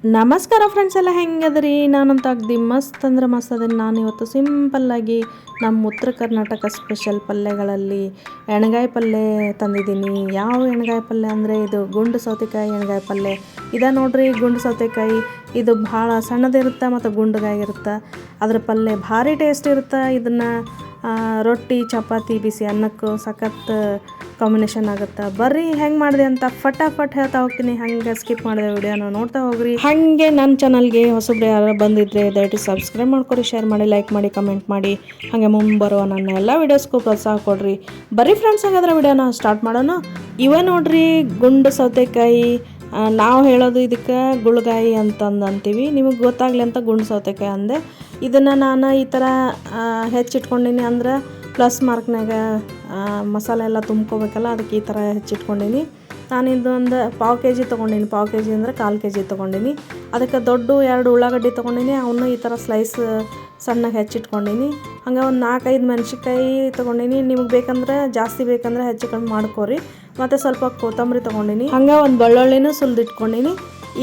ನಮಸ್ಕಾರ ಫ್ರೆಂಡ್ಸ್ ಎಲ್ಲ ಹೆಂಗದ್ರಿ. ನಾನಂತ ಅಗ್ದಿ ಮಸ್ತ್ ಅಂದ್ರೆ ಮಸ್ತ್ ಅದನ್ನು ನಾನು ಇವತ್ತು ಸಿಂಪಲ್ಲಾಗಿ ನಮ್ಮ ಉತ್ತರ ಕರ್ನಾಟಕ ಸ್ಪೆಷಲ್ ಪಲ್ಯಗಳಲ್ಲಿ ಎಣ್ಗಾಯಿ ಪಲ್ಯ ತಂದಿದ್ದೀನಿ. ಯಾವ ಎಣ್ಗಾಯಿ ಪಲ್ಯ ಅಂದರೆ ಇದು ಗುಂಡು ಸೌತೆಕಾಯಿ ಎಣ್ಗಾಯಿ ಪಲ್ಯ. ಇದ ನೋಡ್ರಿ ಗುಂಡು ಸೌತೆಕಾಯಿ. ಇದು ಭಾಳ ಸಣ್ಣದಿರುತ್ತೆ ಮತ್ತು ಗುಂಡಗಾಗಿರುತ್ತೆ. ಅದ್ರ ಪಲ್ಯ ಭಾರಿ ಟೇಸ್ಟ್ ಇರುತ್ತೆ. ಇದನ್ನು ರೊಟ್ಟಿ ಚಪಾತಿ ಬಿಸಿ ಅನ್ನಕ್ಕೂ ಸಖತ್ ಕಾಂಬಿನೇಷನ್ ಆಗುತ್ತೆ. ಬರ್ರಿ ಹೆಂಗೆ ಮಾಡಿದೆ ಅಂತ ಫಟಾಫಟ್ ಹೇಳ್ತಾ ಹೋಗ್ತೀನಿ. ಹಂಗೆ ಸ್ಕಿಪ್ ಮಾಡಿದೆ ವಿಡಿಯೋನ ನೋಡ್ತಾ ಹೋಗ್ರಿ. ಹಾಗೆ ನನ್ನ ಚಾನಲ್ಗೆ ಹೊಸಬ್ರು ಯಾರು ಬಂದಿದ್ರೆ ದಯವಿಟ್ಟು ಸಬ್ಸ್ಕ್ರೈಬ್ ಮಾಡ್ಕೊರಿ, ಶೇರ್ ಮಾಡಿ, ಲೈಕ್ ಮಾಡಿ, ಕಮೆಂಟ್ ಮಾಡಿ. ಹಾಗೆ ಮುಂಬರುವ ನನ್ನ ಎಲ್ಲ ವೀಡಿಯೋಸ್ಗೂ ಪ್ರೋತ್ಸಾಹ ಕೊಡ್ರಿ. ಬರ್ರಿ ಫ್ರೆಂಡ್ಸ್, ಹಾಗಾದ್ರೆ ವಿಡಿಯೋನ ಸ್ಟಾರ್ಟ್ ಮಾಡೋಣ. ಇವ ನೋಡ್ರಿ ಗುಂಡು ಸೌತೆಕಾಯಿ. ನಾವು ಹೇಳೋದು ಇದಕ್ಕೆ ಗುಳ್ಗಾಯಿ ಅಂತಂದು ಅಂತೀವಿ. ನಿಮಗೆ ಗೊತ್ತಾಗಲಿ ಅಂತ ಗುಂಡು ಸೌತೆಕಾಯಿ ಅಂದೆ. ಇದನ್ನು ನಾನು ಈ ಥರ ಹೆಚ್ಚಿಟ್ಕೊಂಡಿನಿ. ಅಂದ್ರೆ ಪ್ಲಸ್ ಮಾರ್ಕ್ನಾಗ ಮಸಾಲೆ ಎಲ್ಲ ತುಂಬ್ಕೋಬೇಕಲ್ಲ, ಅದಕ್ಕೆ ಈ ಥರ ಹೆಚ್ಚಿಟ್ಕೊಂಡಿನಿ. ನಾನು ಇದೊಂದು ಪಾವು ಕೆ ಜಿ ತೊಗೊಂಡಿನಿ. ಪಾವು ಕೆ ಜಿ ಅಂದರೆ 1/4 kg ತೊಗೊಂಡಿನಿ. ಅದಕ್ಕೆ ದೊಡ್ಡ 2 ಉಳ್ಳಾಗಡ್ಡಿ ತೊಗೊಂಡಿನಿ. ಅವನು ಈ ಥರ ಸ್ಲೈಸ್ ಸಣ್ಣಗೆ ಹೆಚ್ಚಿಟ್ಕೊಂಡಿನಿ. ಹಂಗೆ ಒಂದು 4-5 ಮೆಣಸಿನ್ಕಾಯಿ ತೊಗೊಂಡಿನಿ. ನಿಮಗೆ ಬೇಕಂದ್ರೆ ಜಾಸ್ತಿ ಬೇಕಂದ್ರೆ ಹೆಚ್ಚು ಕಮ್ಮಿ ಮಾಡ್ಕೊರಿ. ಮತ್ತು ಸ್ವಲ್ಪ ಕೊತ್ತಂಬರಿ ತೊಗೊಂಡಿನಿ. ಹಂಗೆ ಒಂದು ಬೆಳ್ಳುಳ್ಳಿನೂ ಸುಲಿದಿಟ್ಕೊಂಡಿನಿ.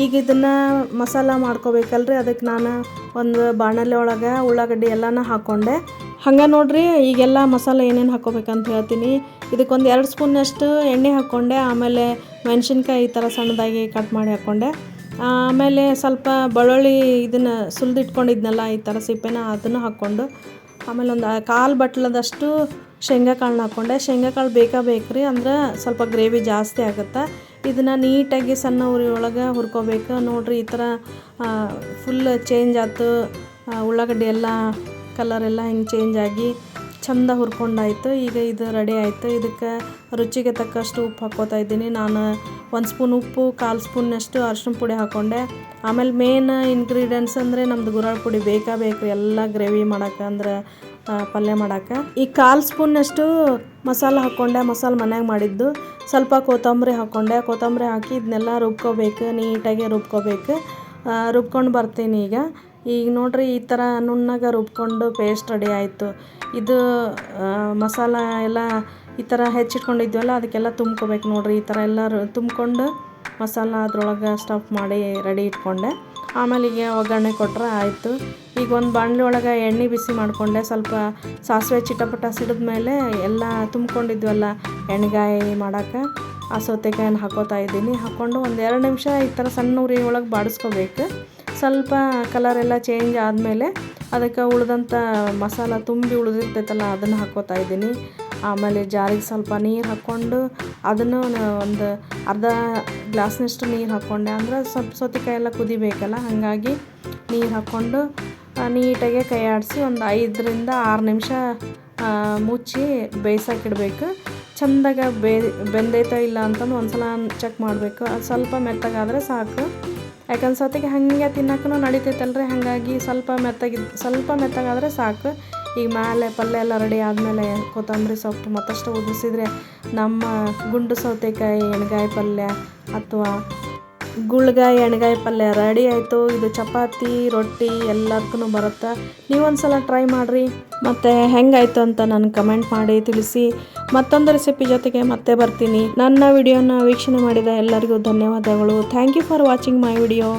ಈಗ ಇದನ್ನು ಮಸಾಲ ಮಾಡ್ಕೋಬೇಕಲ್ರಿ, ಅದಕ್ಕೆ ನಾನು ಒಂದು ಬಾಣಲೆ ಒಳಗೆ ಉಳ್ಳಾಗಡ್ಡಿ ಎಲ್ಲನೂ ಹಾಕ್ಕೊಂಡೆ. ಹಂಗೆ ನೋಡ್ರಿ ಈಗೆಲ್ಲ ಮಸಾಲೆ ಏನೇನು ಹಾಕ್ಕೋಬೇಕಂತ ಹೇಳ್ತೀನಿ. ಇದಕ್ಕೊಂದು 2 ಸ್ಪೂನಷ್ಟು ಎಣ್ಣೆ ಹಾಕ್ಕೊಂಡೆ. ಆಮೇಲೆ ಮೆಣಸಿನ್ಕಾಯಿ ಈ ಥರ ಸಣ್ಣದಾಗಿ ಕಟ್ ಮಾಡಿ ಹಾಕ್ಕೊಂಡೆ. ಆಮೇಲೆ ಸ್ವಲ್ಪ ಬೆಳ್ಳುಳ್ಳಿ ಇದನ್ನು ಸುಲಿದಿಟ್ಕೊಂಡಿದ್ನಲ್ಲ ಈ ಥರ ಸಿಪ್ಪೆನ, ಅದನ್ನು ಹಾಕ್ಕೊಂಡು ಆಮೇಲೆ ಒಂದು 1/4 ಬಟ್ಲದಷ್ಟು ಶೇಂಗಾ ಕಾಳನ್ನ ಹಾಕ್ಕೊಂಡೆ. ಶೇಂಗಾ ಕಾಳು ಬೇಕ್ರಿ, ಅಂದ್ರೆ ಸ್ವಲ್ಪ ಗ್ರೇವಿ ಜಾಸ್ತಿ ಆಗುತ್ತೆ. ಇದನ್ನು ನೀಟಾಗಿ ಸಣ್ಣ ಉರಿ ಒಳಗೆ ಹುರ್ಕೋಬೇಕು. ನೋಡ್ರಿ ಈ ಥರ ಫುಲ್ ಚೇಂಜ್ ಆಯ್ತು. ಉಳ್ಳಾಗಡ್ಡಿ ಎಲ್ಲ ಕಲರೆಲ್ಲ ಹಿಂಗೆ ಚೇಂಜ್ ಆಗಿ ಚೆಂದ ಹುರ್ಕೊಂಡಾಯ್ತು. ಈಗ ಇದು ರೆಡಿ ಆಯಿತು. ಇದಕ್ಕೆ ರುಚಿಗೆ ತಕ್ಕಷ್ಟು ಉಪ್ಪು ಹಾಕ್ಕೋತಾ ಇದ್ದೀನಿ. ನಾನು 1 ಸ್ಪೂನ್ ಉಪ್ಪು, 1/4 ಸ್ಪೂನಷ್ಟು ಅರಿಶಿನ ಪುಡಿ ಹಾಕ್ಕೊಂಡೆ. ಆಮೇಲೆ ಮೇನ್ ಇಂಗ್ರೀಡಿಯೆಂಟ್ಸ್ ಅಂದರೆ ನಮ್ಮದು ಗುರಾಳ ಪುಡಿ ಬೇಕ್ರಿ ಎಲ್ಲ ಗ್ರೇವಿ ಮಾಡೋಕೆ, ಅಂದ್ರೆ ಪಲ್ಯ ಮಾಡೋಕೆ. ಈ 1/4 ಸ್ಪೂನಷ್ಟು ಮಸಾಲ ಹಾಕ್ಕೊಂಡೆ. ಮಸಾಲೆ ಮನ್ಯಾಗ ಮಾಡಿದ್ದು. ಸ್ವಲ್ಪ ಕೊತ್ತಂಬರಿ ಹಾಕ್ಕೊಂಡೆ. ಕೊತ್ತಂಬರಿ ಹಾಕಿ ಇದನ್ನೆಲ್ಲ ರುಬ್ಕೋಬೇಕು, ನೀಟಾಗಿ ರುಬ್ಕೋಬೇಕು. ರುಬ್ಕೊಂಡು ಬರ್ತೀನಿ ಈಗ ನೋಡ್ರಿ ಈ ಥರ ನುಣ್ಣಗೆ ರುಬ್ಕೊಂಡು ಪೇಸ್ಟ್ ರೆಡಿ ಆಯಿತು. ಇದು ಮಸಾಲ ಎಲ್ಲ ಈ ಥರ ಹೆಚ್ಚಿಟ್ಕೊಂಡಿದ್ವಲ್ಲ ಅದಕ್ಕೆಲ್ಲ ತುಂಬ್ಕೋಬೇಕು. ನೋಡ್ರಿ ಈ ಥರ ಎಲ್ಲ ತುಂಬ್ಕೊಂಡು ಮಸಾಲ ಅದ್ರೊಳಗೆ ಸ್ಟಫ್ ಮಾಡಿ ರೆಡಿ ಇಟ್ಕೊಂಡೆ. ಆಮೇಲೆ ಈಗ ಒಗ್ಗರಣೆ ಕೊಟ್ಟರೆ ಆಯಿತು. ಈಗ ಒಂದು ಬಾಣಲೆ ಒಳಗೆ ಎಣ್ಣೆ ಬಿಸಿ ಮಾಡಿಕೊಂಡೆ. ಸ್ವಲ್ಪ ಸಾಸಿವೆ ಚಿಟಪಟ ಸಿಡಿದ ಮೇಲೆ ಎಲ್ಲ ತುಂಬ್ಕೊಂಡಿದ್ವಲ್ಲ ಎಣ್ಗಾಯಿ ಮಾಡೋಕೆ ಆ ಸೌತೆಕಾಯನ್ನು ಹಾಕೋತಾ ಇದ್ದೀನಿ. ಹಾಕ್ಕೊಂಡು ಒಂದು 2 ನಿಮಿಷ ಈ ಥರ ಸಣ್ಣ ಉರಿ ಒಳಗೆ ಬಾಡಿಸ್ಕೋಬೇಕು. ಸ್ವಲ್ಪ ಕಲರೆಲ್ಲ ಚೇಂಜ್ ಆದಮೇಲೆ ಅದಕ್ಕೆ ಉಳಿದಂಥ ಮಸಾಲ ತುಂಬಿ ಉಳಿದಿರ್ತೈತಲ್ಲ ಅದನ್ನು ಹಾಕ್ಕೋತಾ ಇದ್ದೀನಿ. ಆಮೇಲೆ ಜಾರಿಗೆ ಸ್ವಲ್ಪ ನೀರು ಹಾಕ್ಕೊಂಡು ಅದನ್ನು ಒಂದು ಅರ್ಧ ಗ್ಲಾಸ್ನಷ್ಟು ನೀರು ಹಾಕ್ಕೊಂಡೆ. ಅಂದ್ರೆ ಸ್ವಲ್ಪ ಸೌತೆಕಾಯಿ ಎಲ್ಲ ಕುದಿಬೇಕಲ್ಲ, ಹಾಗಾಗಿ ನೀರು ಹಾಕ್ಕೊಂಡು ನೀಟಾಗೆ ಕೈ ಆಡಿಸಿ ಒಂದು 5-6 ನಿಮಿಷ ಮುಚ್ಚಿ ಬೇಯಿಸೋಕಿಡ್ಬೇಕು. ಚೆಂದಾಗ ಬೆಂದೈತೋ ಇಲ್ಲ ಅಂತಂದು ಒಂದು ಸಲ ಚೆಕ್ ಮಾಡಬೇಕು. ಅದು ಸ್ವಲ್ಪ ಮೆತ್ತಗಾದರೆ ಸಾಕು. ಯಾಕಂದ್ರೆ ಸೌತೆಕಾಯಿ ಹಾಗೆ ತಿನ್ನೋಕ್ಕೂ ನಡಿತೈತಲ್ರಿ, ಹಾಗಾಗಿ ಸ್ವಲ್ಪ ಮೆತ್ತಗಾದರೆ ಸಾಕು. ಈಗ ಮೇಲೆ ಪಲ್ಯ ಎಲ್ಲ ರೆಡಿ ಆದಮೇಲೆ ಕೊತ್ತಂಬರಿ ಸೊಪ್ಪು ಮತ್ತಷ್ಟು ಉದುರಿಸಿದ್ರೆ ನಮ್ಮ ಗುಂಡು ಸೌತೆಕಾಯಿ ಎಣ್ಗಾಯಿ ಪಲ್ಯ ಅಥವಾ ಗುಳ್ಗಾಯಿ ಎಣ್ಗಾಯಿ ಪಲ್ಯ ರೆಡಿ ಆಯಿತು. ಇದು ಚಪಾತಿ ರೊಟ್ಟಿ ಎಲ್ಲದಕ್ಕೂ ಬರುತ್ತೆ. ನೀವೊಂದು ಸಲ ಟ್ರೈ ಮಾಡಿರಿ, ಮತ್ತು ಹೆಂಗಾಯಿತು ಅಂತ ನನಗೆ ಕಮೆಂಟ್ ಮಾಡಿ ತಿಳಿಸಿ. ಮತ್ತೊಂದು ರೆಸಿಪಿ ಜೊತೆಗೆ ಮತ್ತೆ ಬರ್ತೀನಿ. ನನ್ನ ವಿಡಿಯೋನ ವೀಕ್ಷಣೆ ಮಾಡಿದ ಎಲ್ಲರಿಗೂ ಧನ್ಯವಾದಗಳು. Thank you for watching my video.